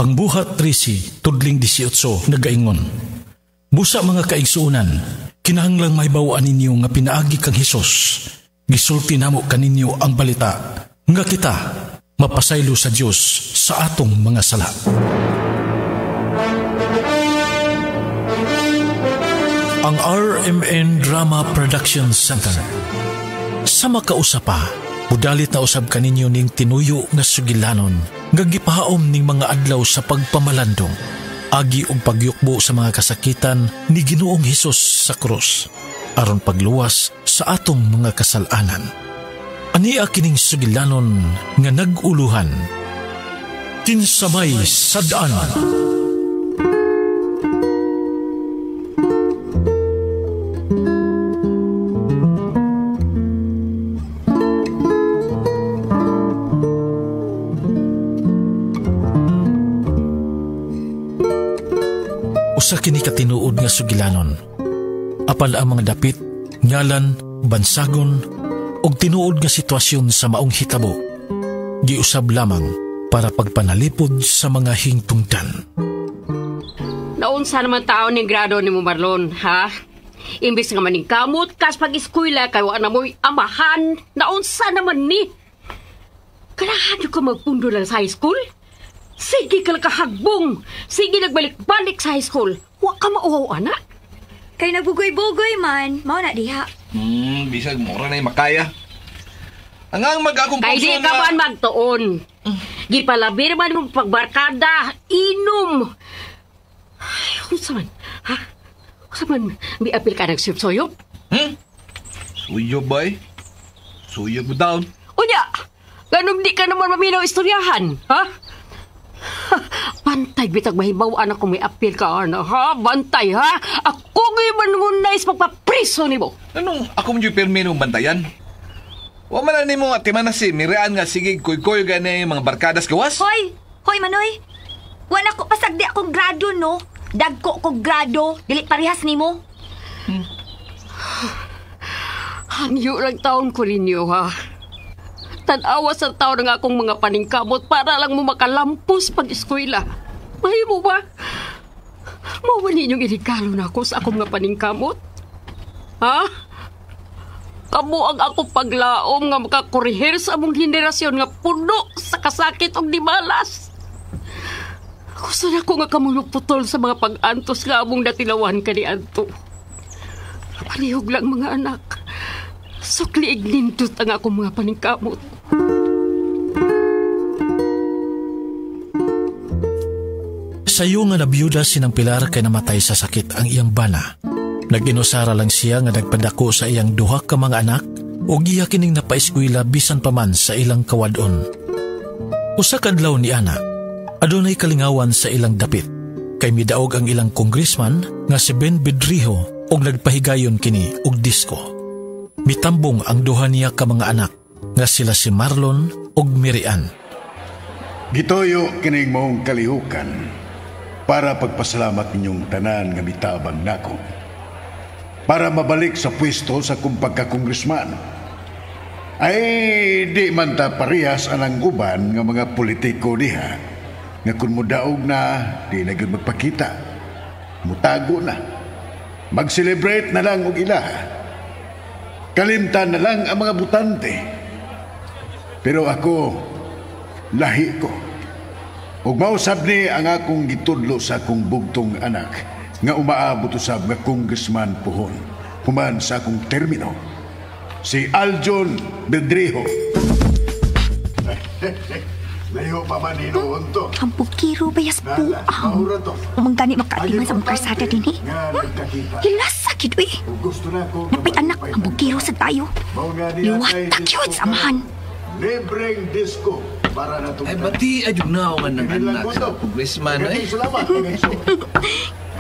Ang buhat 13, tudling 18, nagaingon. Busa mga kaigsuunan, kinahanglang mahibawaan ninyo nga pinaagi kang Hesus. Gisulti namo kaninyo ang balita nga kita mapasaylo sa Dios sa atong mga sala. Ang RMN Drama Production Center. Sa makausapa, mudalit na usab kaninyo ning tinuyo nga sugilanon nga gipahaom ning mga adlaw sa pagpamalandong, agi og pagyukbo sa mga kasakitan ni Ginoong Hesus sa krus, aron pagluwas sa atong mga kasalanan. Ania kining sugilanon nga naguluhan. Tinsamay sa daan. Usa kini katinuod nga sugilanon. Apal ang mga dapit, ngalan, bansagon, og tinuod nga sitwasyon sa maong hitabo. Giusab lamang para pagpanalipod sa mga hingtungdan. Naunsa naman taon ning grado ni mo, Marlon, ha? Imbis nga maning kamot, kas pag-eskwela, kayo na mo'y amahan, naunsa naman ni? Kailangan ka magpundo lang sa high school? Sige ka lang kahagbong. Sige nagbalik-balik sa high school. Huwag ka mauhaw, anak. Kay nagbugoy-bugoy man, mao na diha. Bisag mura na yung makaya. Ang mag-akong kay di ka man magtuon. Gipalabir man mong pagbarkada, inom. Ay, unsa man, ha? Unsa man, may apil ka nagsuyob? Suyob ba eh? Suyob mo down. Unya, ganun di ka naman maminaw istoryahan, ha? Bantay, bitag mahibawaan ako may apil ka, ana, ha? Bantay, ha? Ako ngayon manungunais magpapriso ni mo. Anong ako mo yung permi nung bantayan? Wa man ni mo atiman na si Mirian nga sige koy-koy gani mga barkadas gawas? Hoy! Hoy, Manoy! Wala ko pasagdi akong grado, no? Dagko kong grado, dili parehas ni mo. Hangyo lang taon ko ninyo, ha? Tanawa sa tao ng akong mga paningkamot para lang mo makalampos pag-eskwela. Mahimo ba? Mawa ninyong iligalo na ako sa akong mga paningkamot? Ha? Kamu ang akong paglaom nga makakurihir sa among henerasyon nga puno sa kasakit o di malas. Gusto na ko nga kamuluputol sa mga pag-antos nga among natilawan ka ni Anto. Palihog lang mga anak. Sukliig nindot ang akong mga paningkamot. Sayo nga nabiyuda sinang Pilar kay namatay sa sakit ang iyang bana. Nag-inusara lang siya nga nagpadako sa iyang duha ka mga anak o giya kining napaeskwela bisan pa man sa ilang kawadon. Usa kadlaw ni ana, adunay kalingawan sa ilang dapit. Kay midaog ang ilang congressman nga si Ben Bedriho og nagpahigayon kini og disko. Mitambong ang duha niya ka mga anak nga sila si Marlon ug Mirian. Gitoyo kining maong kalihukan para pagpasalamat ninyong tanan nga mitabang nako. Para mabalik sa pwesto sa kung pagka-congressman. Ay di man ta parehas anang uban nga mga politiko diha nga kun mudaog na di na gyud magpakita. Mutago na. Mag-celebrate na lang og ilaha. Kalimtan na lang ang mga butante. Pero ako, lahi ko. Ug mausab ni ang akong gitudlo sa akong bugtong anak nga umaabot usab nga congressman puhon human sa akong termino. Si Aljon Bedriho. Layo pa man inoon to. Ang bukiro bayas buang. Umanggani makaatiman sa mga karsada din eh. Hilas sakit eh. Napay anak ang bukiro sa tayo. Liwatak yun samahan. Libreng disco para na Ay, bati ayun na ako ng anak sa congressman eh.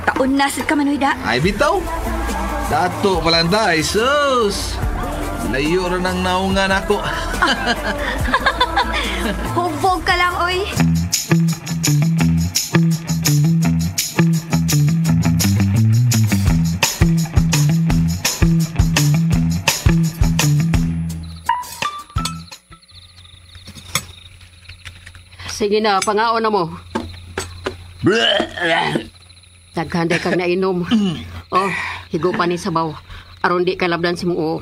Taon na sa kamanoy da. Ay, bitaw. Dato palanda, sus. Layo rin ang naungan ako. Hubog ka lang, oy. Sige na, pangaon na mo. Daghanday kang nainom. Oh, higupan ni sabaw. Aron di kalabdan si mo.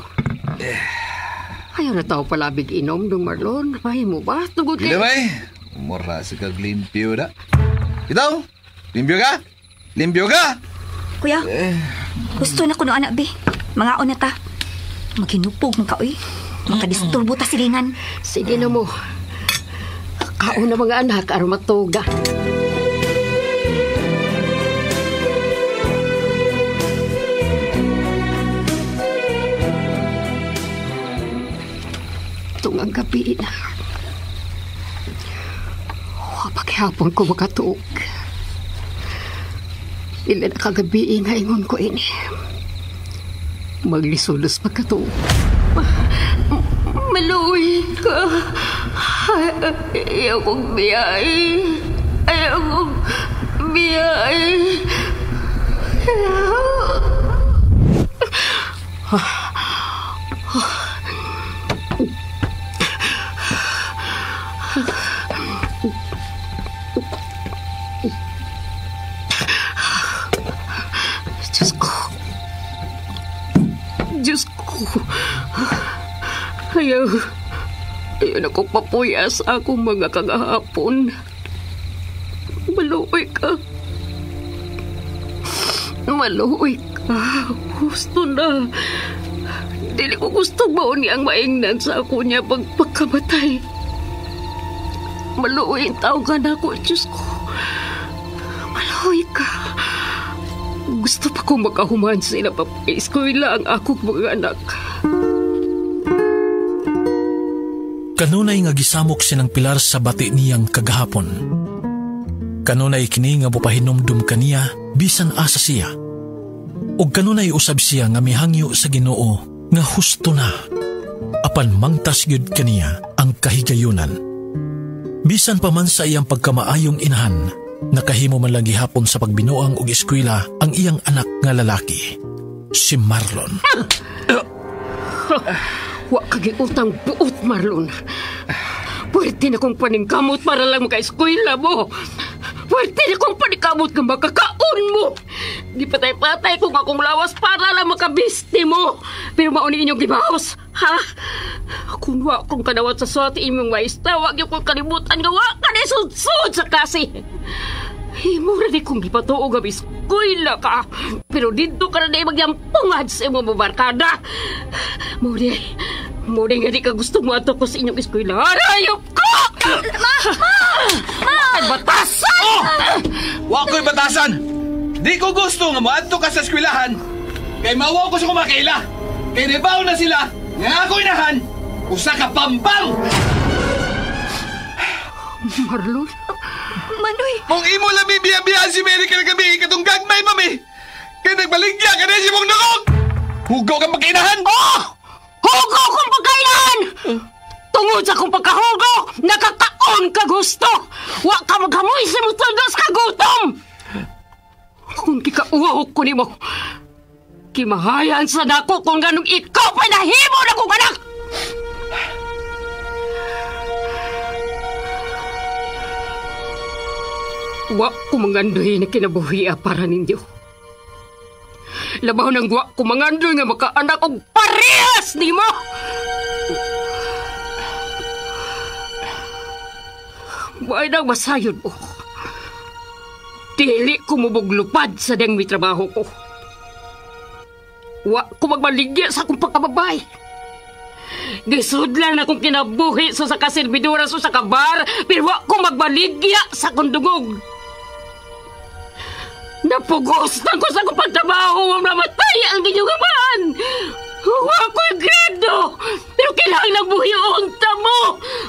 Ayaw na tao palabig inom, Dong Marlon. Mahimo ba? Tugod Hindi ba eh? Umura sa kaglimpyo na. Ito? Limpyo ka? Limpyo ka? Kuya, gusto na ko no anak, be. Mga na ta. Maghinupog man ka, uy. Makadisturbo ta silingan. Sige na mo. Kaon na mga anak, aron matuga. Tungang gabi na. Paghapon ko makatuog. Ila na kagabi nga ingon ko ini. Maglisulos magkatuog. Maluwi ka. Ayaw kong biyay. Ayaw kong biyay. Diyos ko. Ayaw na ko papuyas akong mga kagahapon. Maluoy ka. Maluoy ka. Gusto na. Dili ko gusto baon niyang maingnan sa ako niya pagpagkamatay. Maluoy ang tao ka na ako, Diyos ko. Maluoy ka. Gusto pa kong makahuman sila papaiskoy lang akong mga anak. Kanunay nga gisamok sinang Pilar sa bati niyang kagahapon. Kanunay kini nga bupahinomdum kaniya bisan asa siya. O kanunay usab siya nga mihangyo sa Ginoo nga husto na. Apan mangtas gyud kaniya ang kahigayunan. Bisan pa man sa iyang pagkamaayong inahan, nakahimo man lang gihapon sa pagbinuang og eskwela ang iyang anak nga lalaki, si Marlon. Wa kagiutang buot, Marlon. Pwerte na kong paningkamot para lang maka-eskwela mo. Pwerte na kong paningkamot nga makakaon mo. Di patay-patay kung akong lawas para lang makabisti mo. Pero mauni inyong gibahos, ha? Kung wa kong kadawat sa swati imong maista, wag yung kong kalimutan nga wa ka na sud-sud sa klase. Mura di kong gipatuog ang eskwela ka. Pero dito ka na na magyampungad sa imong mabarkada. Mura nga di ka gusto mo ato ko sa inyong eskwela. Harayop ko! Ma! Batasan! Oh! Wa ko'y batasan! Di ko gusto nga maadto ka sa eskwelahan. Kay mawaw ko sa kumakaila. Kay nebaw na sila nga ako inahan. Usa ka pambang! Marlon? Manoy! Mong imo lang bibiyabiyahan si Mary ka na gabi katong gagmay, mami! Kaya nagbaligya ka na si mong nagog! Hugaw kang pagkainahan! Oh! Hugo kong pagkailan! Tungod sa kong pagkahugo, nakakaon ka gusto! Wa ka maghamoy sa mutundos ka gutom! Kung kikauhok ko ni mo, kimahayan sa dako kung ganong ikaw pa nahimo na kong anak! Wa ko mangandoy na kinabuhiya para ninyo. Labaw ng wa ko mangandoy nga makaanak og parehas ni mo! May nang masayod mo. Dili ko mubuglupad sa deng may trabaho ko. Wa ko magmaligya sa akong pagkababay. Gisudlan akong kinabuhi sa kasilbidura sa kabar, pero wa ko magbaligya sa kundugog. Napugostan ko sa akong pagtrabaho, mamatay ang inyong amahan. Wa ko'y grado, pero kailangan ng buhi o unta mo.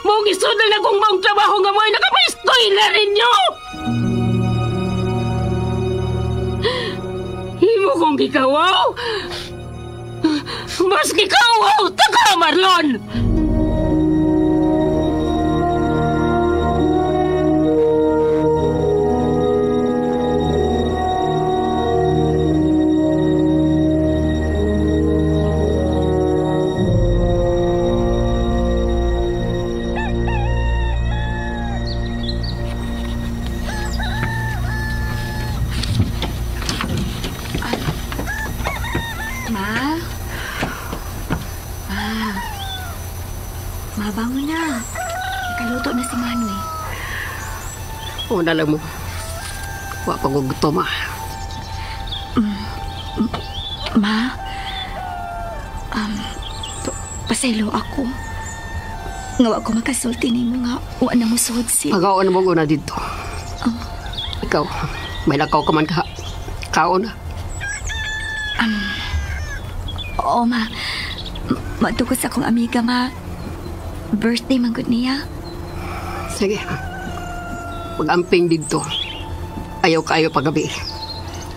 Mong isudan akong maong trabaho nga mo'y nakapaistoy na rin nyo. Himo kong gikawaw. Mas gikawaw, taka, Marlon. Mabangon na. Kaluto na si Manoy. O, nalang mo. Wa pagugutom, ma. Ma, pasaylo ako. Nga wa ko makasulti ni mo nga wa na mo suod si. Pagawa na mo na dito. Ikaw, may lakaw ka man ka. Kaon na. Oo, ma. Matugod sa akong amiga, ma. Birthday man gud niya. Sige. Pag-amping dito. Ayaw kayo pagabi.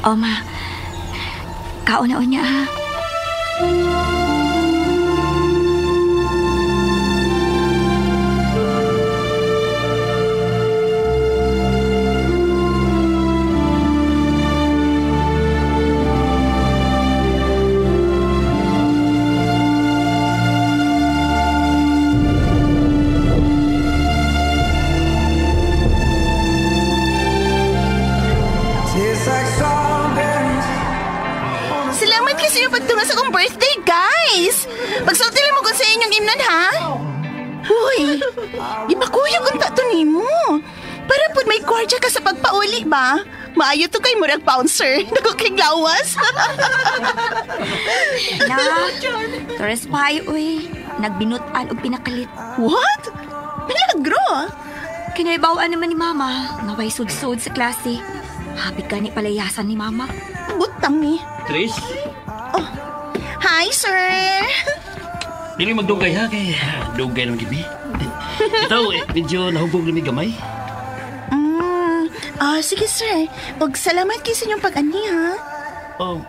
Oo, ma. Kaon-on niya, ha? Salamat kasi yung pagtunga sa akong birthday, guys! Pagsulti lang mo kung sa inyong imnan, ha? Uy, ipakuyog ang tato ni mo. Para po may gwardya ka sa pagpauli ba? Maayo to kay murag bouncer. Nagukig lawas. Na, Torres Pai, uy. Nagbinutan o pinakalit. What? Milagro? Kinaibawaan naman ni Mama. Naway sud-sud sa klase. Habig ka ni palayasan ni Mama. Butang ni. Tris, Hi, sir. dili magdugay ha kay dugay ng gibi. Ito, medyo nahubog na may gamay. Sige, sir. Og salamat kayo sa inyong pag-ani, ha? Oh,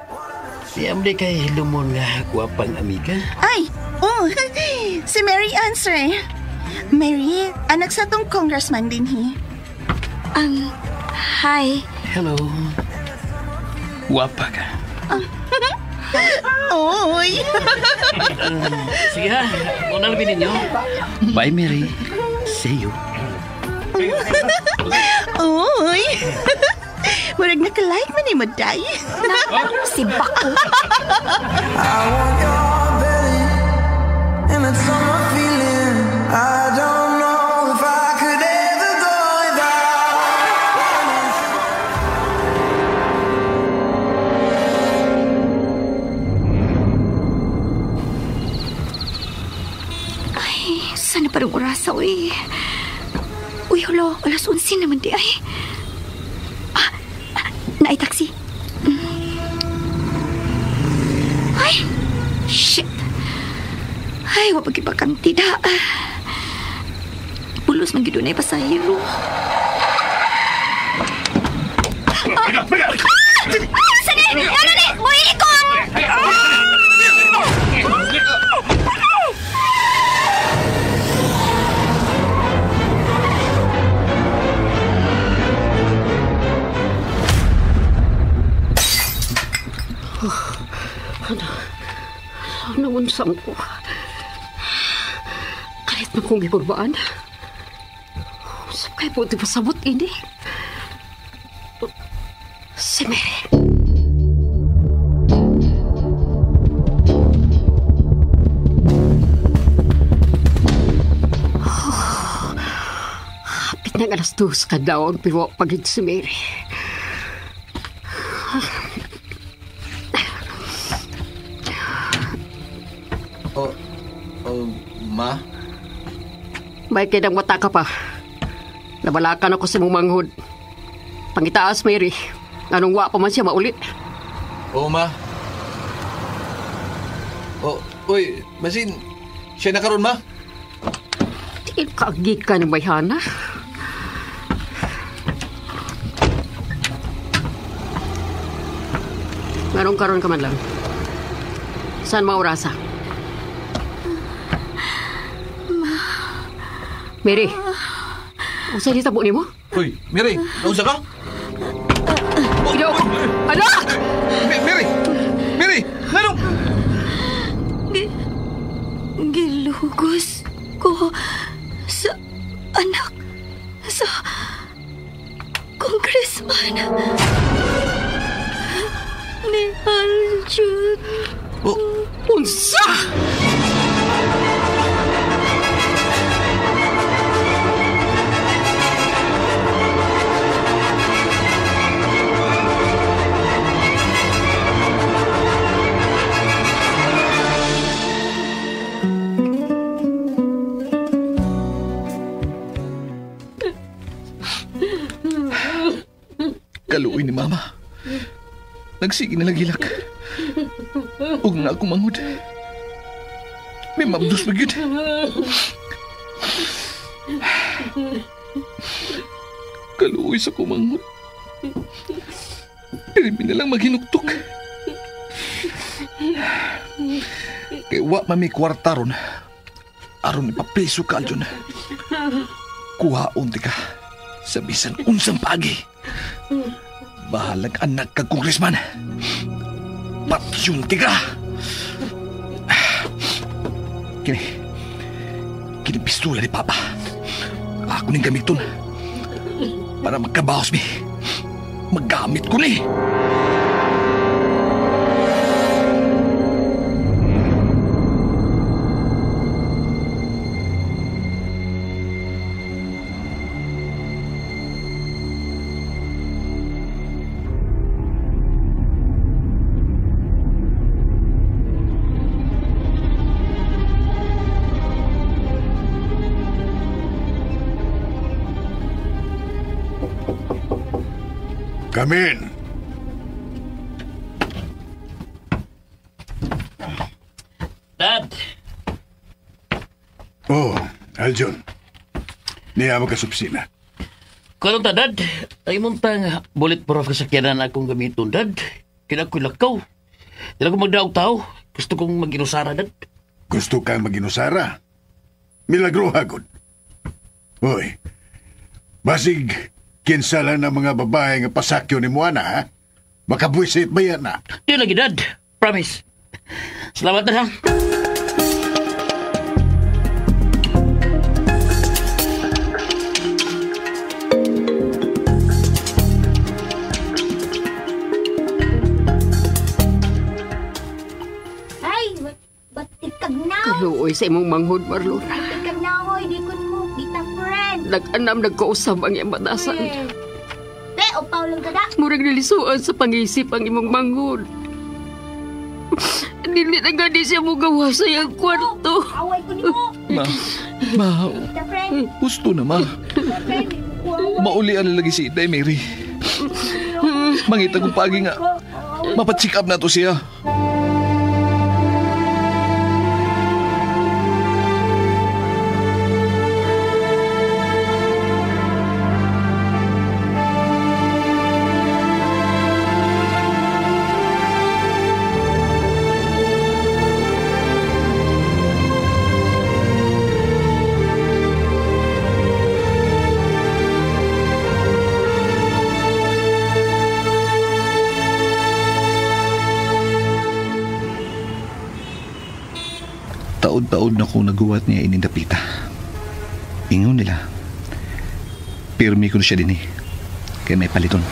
si Amde kay lumon nga guwapang amiga. Ay, si Mary Ann, sir. Mary, anak sa tong congressman din, hi. Hi. Hello. Guwapa ka. Oy. Sige ha, muna labinin niyo. Bye, Mary. See you. Oy. Murag naka-like man ni mo, day. Si Bako. I want your belly, and it's on my feeling. I don't know if I could ever go without. Ay, sana parang orasa, uy. Uy, halo, alas 11 naman di ay. Naay taxi. Ay, shit. Ay, wapag-ibakang tida. Pulos man gito na ipasahiro. Sani! Ano ni? Muhili ko ang... Ano unsam ko? Kalit na kong giburbaan. Sabay po di pasabot ini. Si Mary. Hapit na alas 2 ka daon pero pagid si Mary. Ma? May kinang mata ka pa. Nabalakan ako sa mong manghod. Pangitaas, Mary. Anong wa pa man siya maulit? Oo, ma. Uy, masin, siya na karon, ma? Di kaagig ka ng bayhana. Ngarong karon ka man lang. Saan maurasa? Mary, usa di tabo ni mo? Uy, Mary, nausa ka? Ino! Anak! Mary! Mary! Nanong? Gilugos ko sa anak sa congressman ni Aljun. Unsa? Kaluoy ni Mama. Nagsige na lang hilak. Ug nga akong mangod. May mabdos pa gyud. Kaluoy sa kumangod. Pero na lang maghinuktok. Kaya wa mami kwarta ron. Aron ipapreso ka alyon. Kuhaon ti ka sa bisan unsang pagi. Bahalag anak ka, Congressman. Patsyon ti ka. Kini pistola ni Papa. Ako ning gamiton. Para magkabawas mi. Maggamit ko ni. Come in. Dad! Oh, Aljon. Niya mo ka sa opisina. Kung ta, Dad, ay muntang bulletproof kasakyanan akong gamiton, Dad. Kinakulakaw. Hindi ko magdaog tao. Gusto kong mag-inusara, Dad. Gusto kang mag-inusara? Milagro hagod. Hoy, basig kinsa lang ng mga babae nga pasakyo ni Moana, ha? Makabwisit ba yan, na? Di lagi, Dad. Promise. Salamat na, ha? Ay, batik kag na. Kaluoy sa imong manghod, Marlon. Batik kag na, hoy. Di kun mo, kita friend. Nag-anam, nagkausap ang iyang batasan. Te, o Paulo ka na. Murag nalisuan sa pangisip ang imong manghod. Dili na gani siya mo gawa sa iyang kwarto. Away ko ni mo. Ma, Kita friend. gusto na, Ma. Kita friend. Maulian na lagi si Inday Mary. Mangita kong pagi nga. Mapacheck up na to siya. Taod-taod na kong naguwat niya inindapita. Ingon nila. Pirmi ko na siya din eh. Kaya may paliton.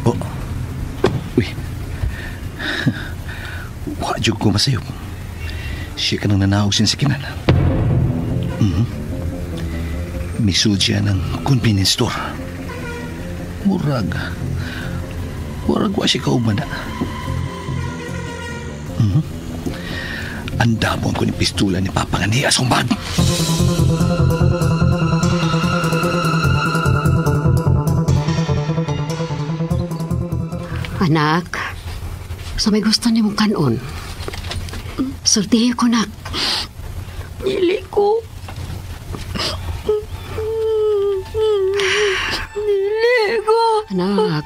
Oh. Uy. Wajog ko masayop. Siya ka nang nanahog sinsikinan. Misud siya ng convenience store. Murag wa siya kaumana. Andamon ko ni pistola ni Papa nga niya sumbad. Anak, sa may gusto ni mong kanon. Sultihin ko, nak. Dili ko. Dili ko. Anak.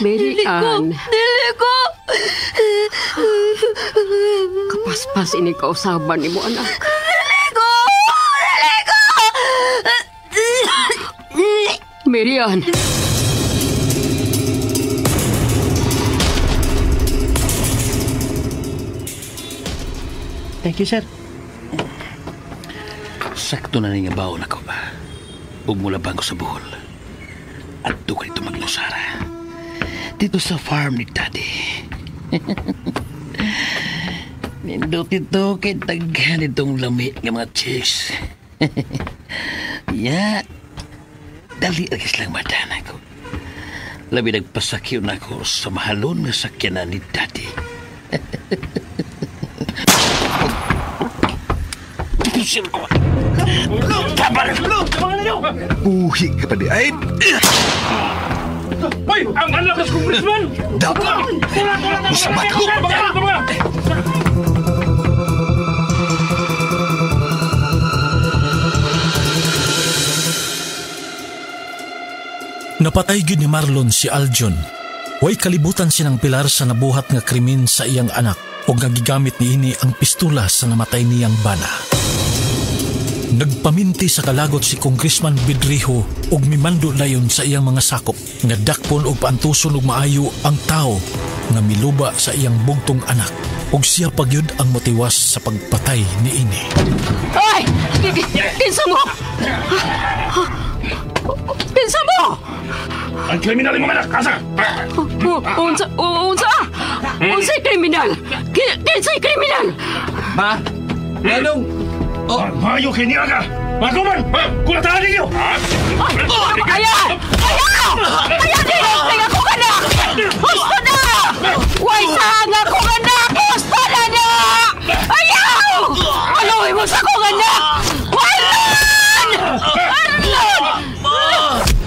Mary Ann. Dili ko. Kapaspas ini kausaban ni mo, anak. Dili ko. Mary Ann. Thank you, sir. Sakto na nga baon ako ba? Huwag mula bang ko sa buhol. At doon ka dito maglusara. Dito sa farm ni Daddy. Nindot ito kay taghan itong lamit ng mga chicks. Ya, dali agis lang madana ko. Labi nagpasakyo na ako sa mahalon na sakyanan ni Daddy. pusil ko. Kabar! Uhi ka pa di ay. Hoy! Ang anak ng congressman! Dapat! Musabat ko! Napatay gid ni Marlon si Aljon. Way kalibutan sinang Pilar sa nabuhat nga krimen sa iyang anak o nagigamit ni ini ang pistola sa namatay niyang bana. Nagpaminti sa kalagot si Congressman Bedriho ug mimando layon sa iyang mga sakop nga dakpon ug paantuson ug maayo ang tao nga miluba sa iyang bugtong anak ug siya pagyud ang motiwas sa pagpatay ni ini. Ay! Kinsa mo! Kinsa mo! Ang kriminal yung mga anak, asa? Unsa? Unsa'y kriminal? Kinsa'y kriminal? Ma? Anong? Mayo kay niya ka! Maguman! Kulatahan ninyo! Ayaw! Ayaw ako anak! Gusto na! Way saan ako anak! Gusto na! Ayaw! Aluhin mo sa akong anak! Marlon!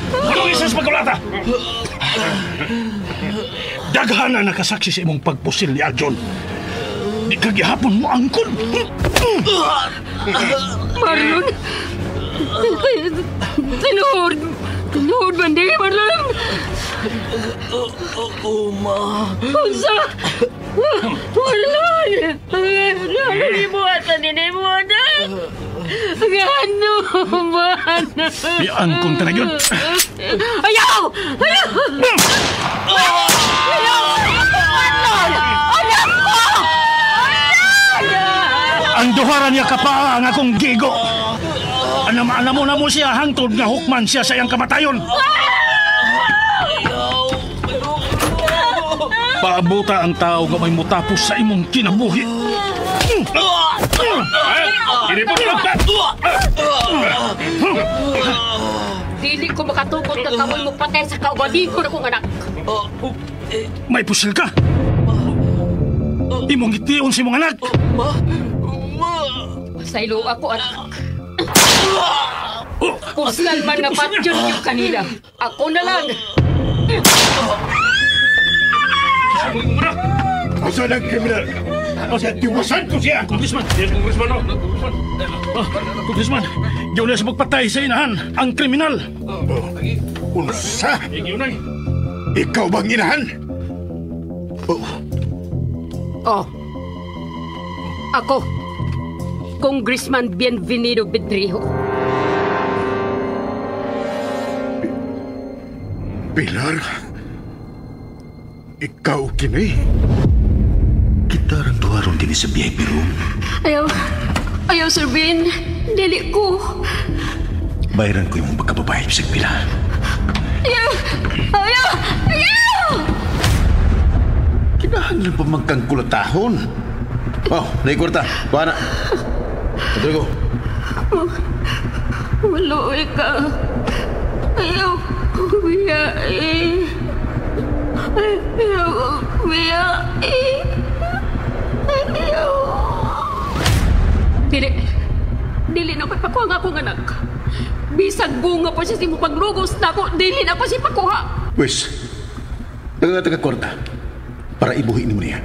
Anong isas pagkulata? Daghan na nakasaksi sa imong pagpusil ni Aljon. Di kagihapon mo angkon. Marlon! Tinuod man di, Marlon! Unsa? Marlon! Nalimuatan din mo na! Gano man! Di angkon ka na yun. Ayaw! Marlon! Anak ko! Ang duharan niya kapaa ang akong gigo. Alam mo na mo siya hangtod nga hukman siya sa iyang kamatayon. Paabuta ang tao nga may mutapos sa imong kinabuhi. Dili ko makatukot na kamoy mo patay sa kaugaling ko na kong anak. May pusil ka. Imong itiyon si mong anak. Pasaylo ako, anak. Puslan man nga patyon yung kanila. Ako na lang. Asa ng kriminal? Asa tiwasan ko siya? Congressman! Yes, Congressman! Congressman! Diyaw na sa pagpatay sa inahan ang kriminal! Unsa? Ikaw bang inahan? Oh. Ako. Congressman Bienvenido Bedriho. Pilar? Ikaw kini? Kita rang duharon din sa VIP room. Ayaw, Sir Ben. Dili ko. Bayaran ko yung pagkababae sa pila. Ayaw! Kinahanglan pa magkangkulatahon. Oh, naikwarta. Kuha na. Tuloy ko. Maluoy ka. Ayaw. Biya eh. Ayaw. Biya eh. Ayaw. Dili na ko'y pakuha nga akong anak. Bisag bunga pa siya si mo paglugos na ako. Dili na pa siya pakuha. Wes, taga kwarta. Para ibuhin mo niya.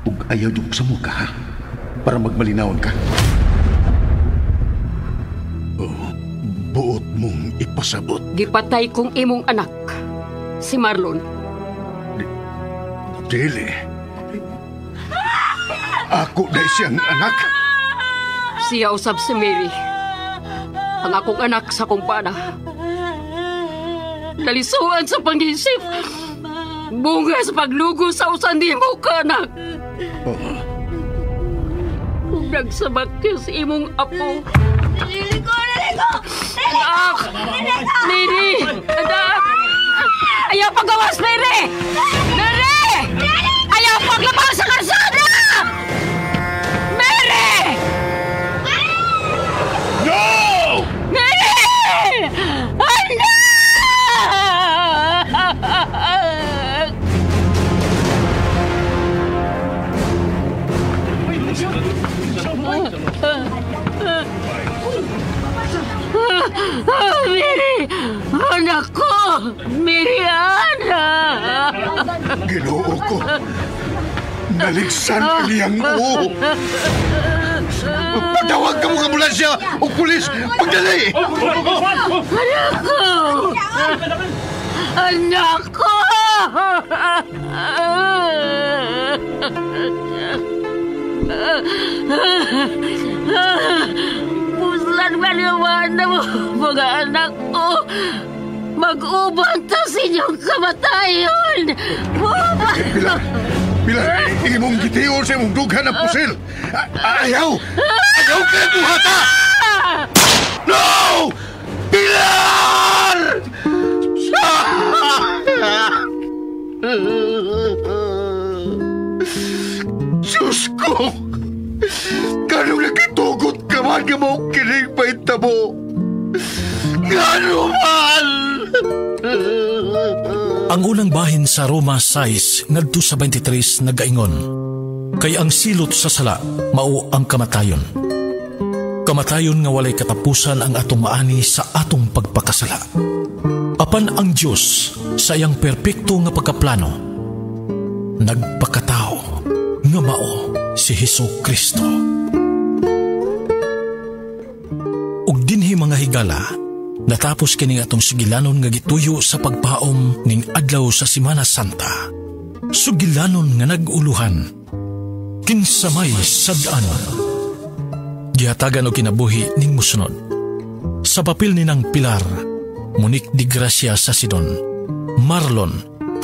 Ug ayaw yung sa muka, ha? Para magmalinawon ka. Oh, buot mong ipasabot. Gipatay kong imong anak, si Marlon. Dili. Ako na siyang anak. Siya usab si Mary. Ang akong anak sa kumpana. Nalisuan sa panghisip. Bunga sa paglugo sa usan di mo ka, anak. Nagsabak ka sa imong apo. Naliliko! Anak! Mary! Anak! Ayaw paggawas, Mary! Mary! Ayaw paglabas sa kalsada! Mary! No! Mary! Anak! Mary! Anak ko! Miriana! Ginoo ko. Naligsan ka niyang oo. Pagtawag ka mo ng ambulansya o pulis! Pagdali! Anak ko! Anak ko! Puslan ka naman na mga anak ko. Mag-uban ta sa inyong kamatayon. Pilar, imong gitiyon sa imong dughan ng pusil. Ayaw! Ayaw ka buhata! No! Pilar! Diyos ko! Ganong nakitugot ka man ka mo kinig pa itabo? Gano'n man! Ang unang bahin sa Roma 6 ngadto sa 23 nagaingon, kay ang silot sa sala mao ang kamatayon. Kamatayon nga walay katapusan ang atong maani sa atong pagpakasala. Apan ang Dios sa iyang perpekto nga pagkaplano nagpakatao nga mao si Hesukristo. Ug dinhi mga higala, natapos kining atong sugilanon nga gituyo sa pagpaom ning adlaw sa Semana Santa. Sugilanon nga nag-uluhan, kinsamay sad-an. Gihatagan og kinabuhi ning musunod. Sa papel ni nang Pilar, Monique Di Gracia sa Sidon, Marlon,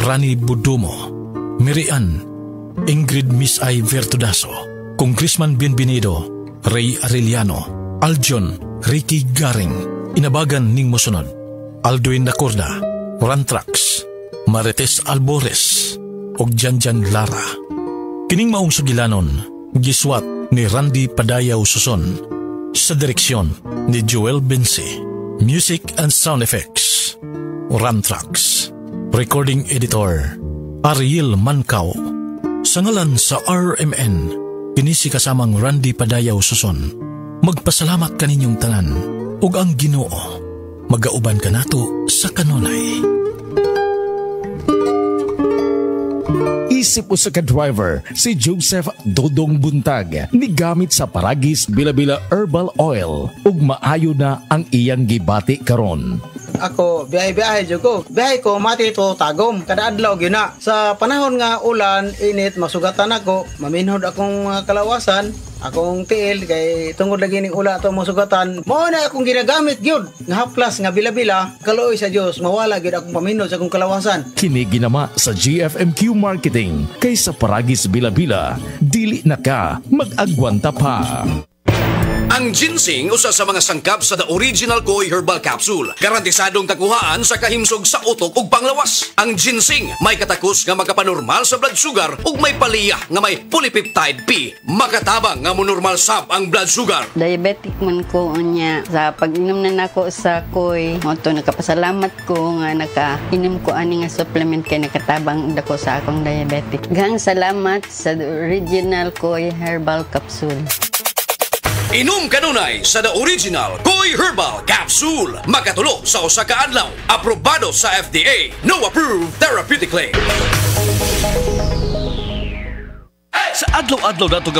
Rani Budumo, Mirian, Ingrid Miss I Vertudaso, Congressman Bienvenido, Ray Arellano, Aljon, Ricky Garing, inabagan ning musunod, Alduin Nacorda, Rantrax, Marites Albores, og Janjan Lara. Kining maong sugilanon, giswat ni Randy Padayaw Suson, sa direksyon ni Joel Bensi, Music and Sound Effects, Rantrax, Recording Editor, Ariel Mancao. Sa ngalan sa RMN, kinisi kasamang Randy Padayaw Suson, magpasalamat kaninyong tanan, ug ang Ginoo magauban ka nato sa kanunay. Isip usa ka driver si Joseph Dodong Buntag ni gamit sa Paragis Bila-Bila Herbal Oil ug maayo na ang iyang gibati karon. Ako, biyahe-biyahe dyan ko. Biyahe ko, mati ito, tagom. Kada adlaw, yun na. Sa panahon nga ulan, init, masugatan ako. Maminhod akong kalawasan. Akong tiil, kay tungod lagi ning ula ito masugatan. Mao na akong ginagamit, yun. Nga haplas, nga bila-bila. Kaluoy sa Diyos, mawala, yun akong paminhod sa akong kalawasan. Kini ginama sa GFMQ Marketing. Kay sa Paragis Bila-Bila, dili na ka mag-agwanta pa. Ang ginseng usa sa mga sangkap sa The Original Koi Herbal Capsule. Garantisadong takuhaan sa kahimsog sa utok ug panglawas. Ang ginseng may katakos nga makapanormal sa blood sugar ug may paliya nga may polypeptide P. Makatabang nga monormal sab ang blood sugar. Diabetic man ko unya. Sa pag-inom na nako sa Koi, moto nakapasalamat ko nga nakainom ko ani nga supplement kay nakatabang dako sa akong diabetic. Gang salamat sa The Original Koi Herbal Capsule. Inom kanunay sa The Original Koi Herbal Capsule. Makatulo sa usa ka adlaw. Aprobado sa FDA. No approved therapeutically. Sa adlaw-adlaw nato